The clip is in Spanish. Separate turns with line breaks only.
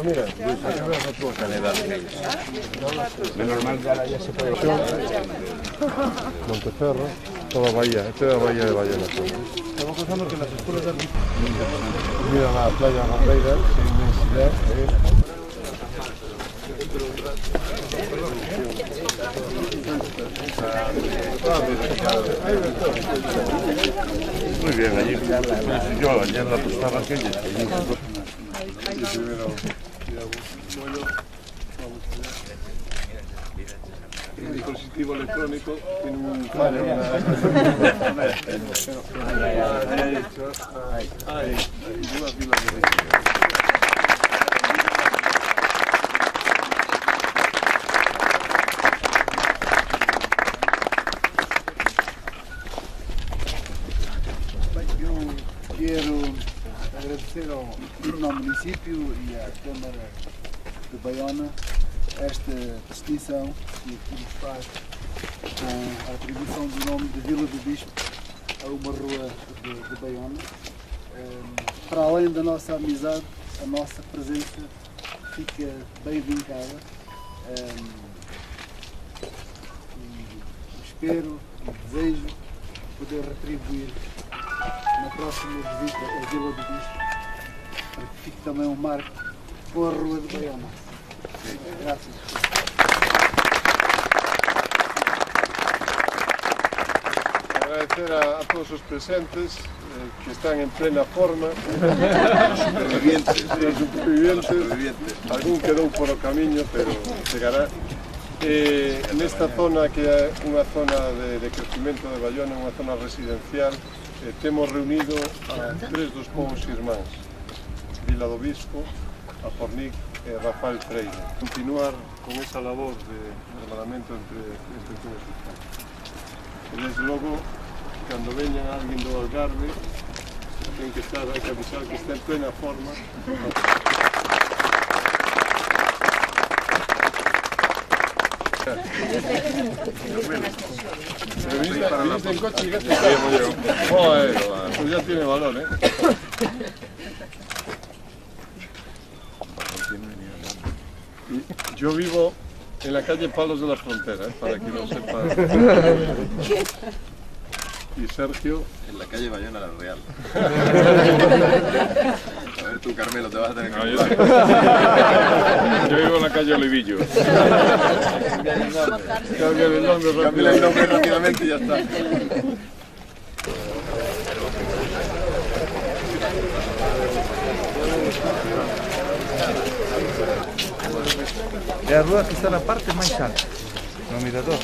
Mira, menos mal ya se puede. Monteferro, toda bahía, esta es la bahía de Bayona. Estamos pensando que las escuelas de mira la playa Barreira, sin inmensidad. Muy bien, allí yo ayer la apostaba aquella. El dispositivo electrónico tiene un
Quiero agradecer ao município e à Câmara de Baiona esta distinção que nos faz com a atribuição do nome de Vila do Bispo a uma rua de Baiona. Para além da nossa amizade, a nossa presença fica bem vincada. Espero e desejo poder retribuir na próxima visita à Vila do Bispo, para que fique também um marco com a Rua de Baiona. Graças.
Agradecer a todos os presentes que están en plena forma, supervivientes, algún quedou por o camiño, pero chegará. Nesta zona que é unha zona de crecimiento de Baiona, unha zona residencial, temos reunido a tres dos povos irmáns, Vila do Bispo, a Fornic e Rafael Freire. Continuar con esa labor de hermanamento entre instituciones sociales. E desde logo, cando veñan alguén do Algarve, ten que estar, hai que avisar que está en plena forma. Viniste en coche y llegaste acá. Joder, pues ya tiene valor, ¿eh? Yo vivo en la calle Palos de la Frontera, para que lo sepa. Y Sergio...
En la calle Bayona la Real. A ver tú, Carmelo, te vas a tener que...
Yo vivo en la calle Olivillo. Cambia el nombre
rápidamente y ya está.
É a rua que está na parte mais alta, no mirador.